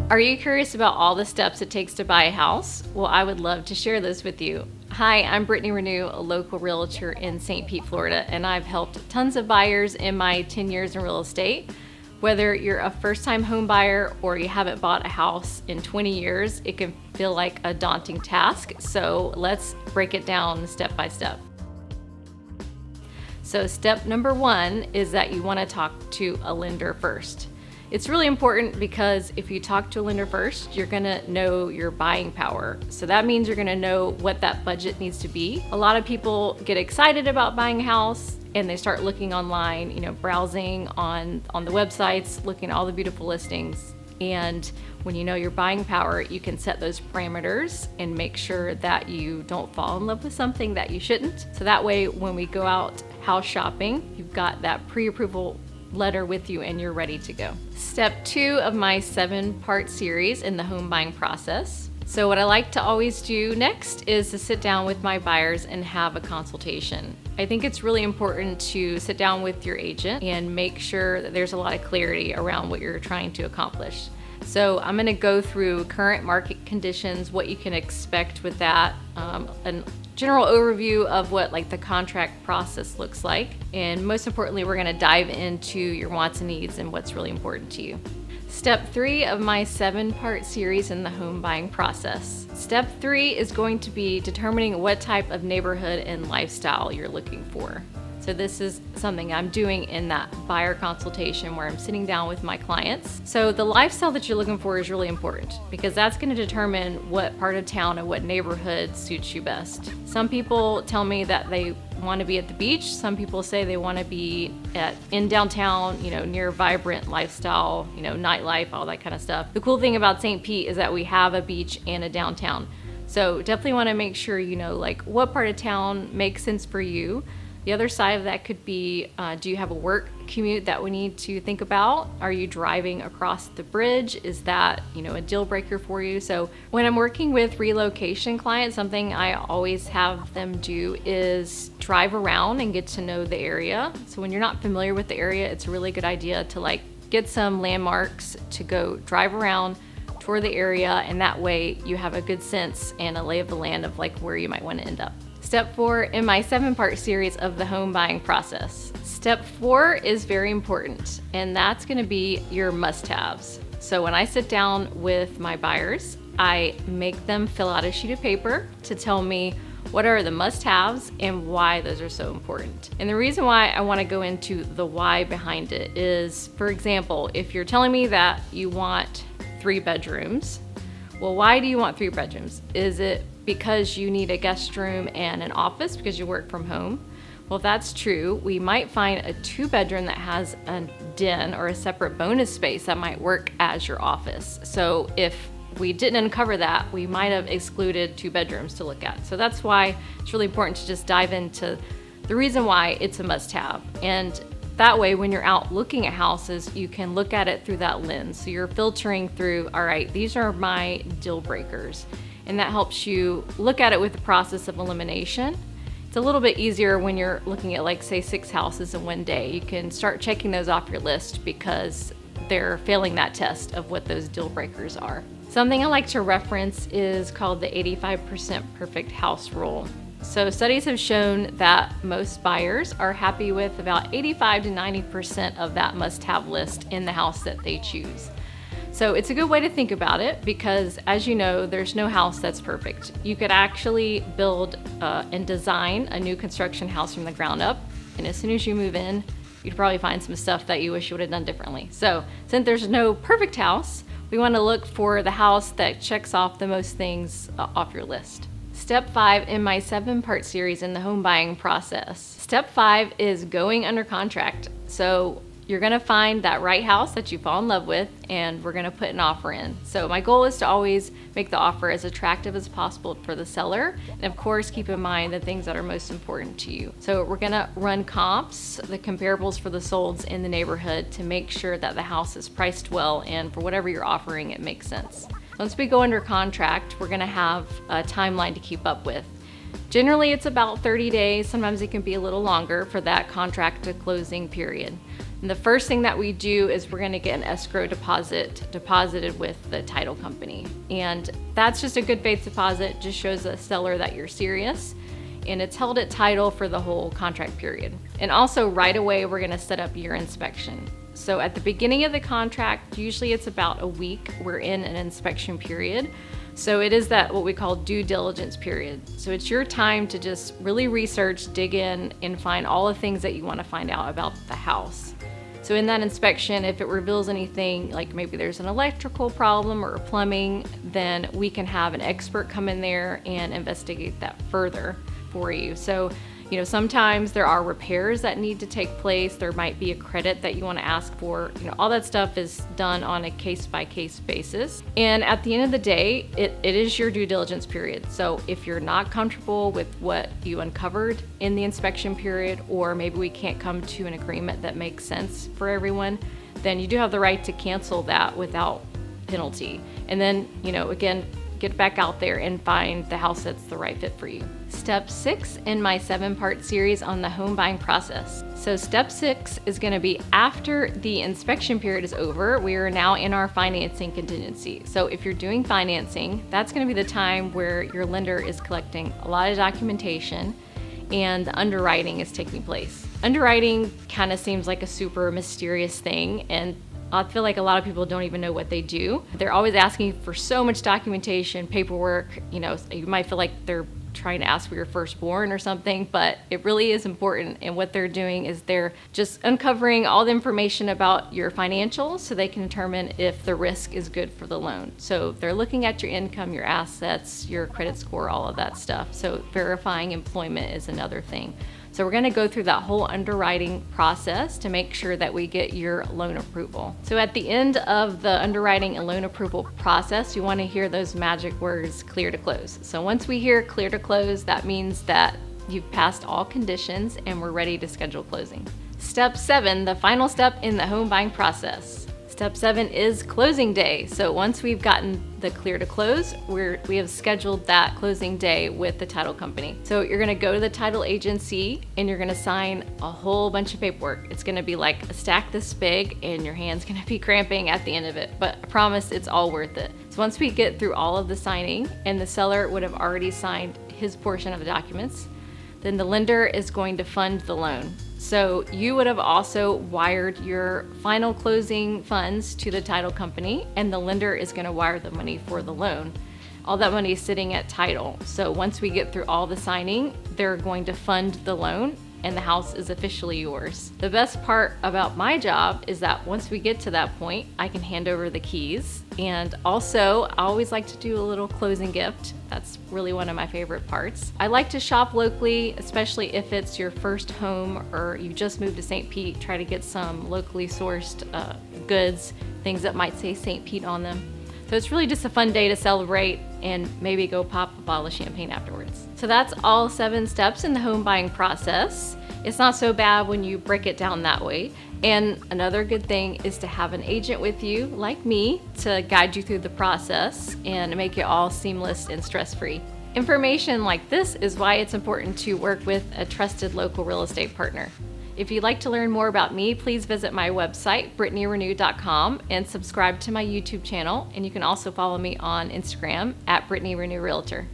Are you curious about all the steps it takes to buy a house? Well, I would love to share this with you. Hi, I'm Brittany Renew, a local realtor in St. Pete, Florida, and I've helped tons of buyers in my 10 years in real estate. Whether you're a first-time home buyer or you haven't bought a house in 20 years, it can feel like a daunting task. So let's break it down step by step. So step number one is that you want to talk to a lender first. It's really important because if you talk to a lender first, you're gonna know your buying power. So that means you're gonna know what that budget needs to be. A lot of people get excited about buying a house and they start looking online, browsing on the websites, looking at all the beautiful listings. And when you know your buying power, you can set those parameters and make sure that you don't fall in love with something that you shouldn't. So that way, when we go out house shopping, you've got that pre-approval letter with you and you're ready to go. Step 2 of my 7-part series in the home buying process. So what I like to always do next is to sit down with my buyers and have a consultation. I think it's really important to sit down with your agent and make sure that there's a lot of clarity around what you're trying to accomplish. So I'm going to go through current market conditions, what you can expect with that, a general overview of what the contract process looks like, and most importantly, we're going to dive into your wants and needs and what's really important to you. Step 3 of my 7-part series in the home buying process. Step 3 is going to be determining what type of neighborhood and lifestyle you're looking for. So this is something I'm doing in that buyer consultation where I'm sitting down with my clients. So the lifestyle that you're looking for is really important because that's going to determine what part of town and what neighborhood suits you best. Some people tell me that they want to be at the beach. Some people say they want to be in downtown, near vibrant lifestyle, nightlife, all that kind of stuff. The cool thing about St. Pete is that we have a beach and a downtown. So definitely want to make sure you know what part of town makes sense for you. The other side of that could be, do you have a work commute that we need to think about? Are you driving across the bridge? Is that, a deal breaker for you? So when I'm working with relocation clients, something I always have them do is drive around and get to know the area. So when you're not familiar with the area, it's a really good idea to get some landmarks to go drive around, tour the area, and that way you have a good sense and a lay of the land of where you might want to end up. Step 4 in my 7-part series of the home buying process. Step 4 is very important, and that's going to be your must-haves. So when I sit down with my buyers, I make them fill out a sheet of paper to tell me what are the must-haves and why those are so important. And the reason why I want to go into the why behind it is, for example, if you're telling me that you want 3 bedrooms, well, why do you want 3 bedrooms? Is it because you need a guest room and an office because you work from home? Well, if that's true, we might find a 2-bedroom that has a den or a separate bonus space that might work as your office. So if we didn't uncover that, we might have excluded 2 bedrooms to look at. So that's why it's really important to just dive into the reason why it's a must-have. And that way, when you're out looking at houses, you can look at it through that lens. So you're filtering through, all right, these are my deal breakers. And that helps you look at it with the process of elimination. It's a little bit easier when you're looking at say 6 houses in one day. You can start checking those off your list because they're failing that test of what those deal breakers are. Something I like to reference is called the 85% perfect house rule. So studies have shown that most buyers are happy with about 85 to 90% of that must-have list in the house that they choose. So it's a good way to think about it because, as you know, there's no house that's perfect. You could actually build and design a new construction house from the ground up, and as soon as you move in, you'd probably find some stuff that you wish you would have done differently. So since there's no perfect house, we want to look for the house that checks off the most things off your list. Step 5 in my 7-part series in the home buying process. Step 5 is going under contract. So you're gonna find that right house that you fall in love with, and we're gonna put an offer in. So my goal is to always make the offer as attractive as possible for the seller, and of course keep in mind the things that are most important to you. So we're gonna run comps, the comparables for the solds in the neighborhood to make sure that the house is priced well, and for whatever you're offering, it makes sense. Once we go under contract, we're gonna have a timeline to keep up with. Generally, it's about 30 days. Sometimes it can be a little longer for that contract to closing period. And the first thing that we do is we're gonna get an escrow deposit deposited with the title company. And that's just a good faith deposit, just shows the seller that you're serious. And it's held at title for the whole contract period. And also right away, we're gonna set up your inspection. So at the beginning of the contract, usually it's about a week, we're in an inspection period. So it is that what we call due diligence period. So it's your time to just really research, dig in, and find all the things that you want to find out about the house. So in that inspection, if it reveals anything, like maybe there's an electrical problem or plumbing, then we can have an expert come in there and investigate that further for you. So, sometimes there are repairs that need to take place. There might be a credit that you want to ask for. All that stuff is done on a case-by-case basis. And at the end of the day, it is your due diligence period. So if you're not comfortable with what you uncovered in the inspection period, or maybe we can't come to an agreement that makes sense for everyone, then you do have the right to cancel that without penalty. And then, again, get back out there and find the house that's the right fit for you. Step 6 in my 7-part series on the home buying process. So step 6 is going to be after the inspection period is over. We are now in our financing contingency. So if you're doing financing, that's going to be the time where your lender is collecting a lot of documentation and the underwriting is taking place. Underwriting kind of seems like a super mysterious thing, and I feel like a lot of people don't even know what they do. They're always asking for so much documentation, paperwork. You might feel like they're trying to ask for your firstborn or something, but it really is important. And what they're doing is they're just uncovering all the information about your financials so they can determine if the risk is good for the loan. So they're looking at your income, your assets, your credit score, all of that stuff. So verifying employment is another thing. So we're going to go through that whole underwriting process to make sure that we get your loan approval. So at the end of the underwriting and loan approval process, you want to hear those magic words, clear to close. So once we hear clear to close, that means that you've passed all conditions and we're ready to schedule closing. Step 7, the final step in the home buying process. Step 7 is closing day. So once we've gotten the clear to close, we have scheduled that closing day with the title company. So you're gonna go to the title agency and you're gonna sign a whole bunch of paperwork. It's gonna be like a stack this big and your hand's gonna be cramping at the end of it, but I promise it's all worth it. So once we get through all of the signing and the seller would have already signed his portion of the documents, then the lender is going to fund the loan. So you would have also wired your final closing funds to the title company, and the lender is going to wire the money for the loan. All that money is sitting at title. So once we get through all the signing, they're going to fund the loan and the house is officially yours. The best part about my job is that once we get to that point, I can hand over the keys. And also, I always like to do a little closing gift. That's really one of my favorite parts. I like to shop locally, especially if it's your first home or you just moved to St. Pete, try to get some locally sourced goods, things that might say St. Pete on them. So it's really just a fun day to celebrate and maybe go pop a bottle of champagne afterwards. So that's all 7 steps in the home buying process. It's not so bad when you break it down that way. And another good thing is to have an agent with you, like me, to guide you through the process and make it all seamless and stress-free. Information like this is why it's important to work with a trusted local real estate partner. If you'd like to learn more about me, please visit my website, BrittanyRenew.com, and subscribe to my YouTube channel. And you can also follow me on Instagram at BrittanyRenewRealtor.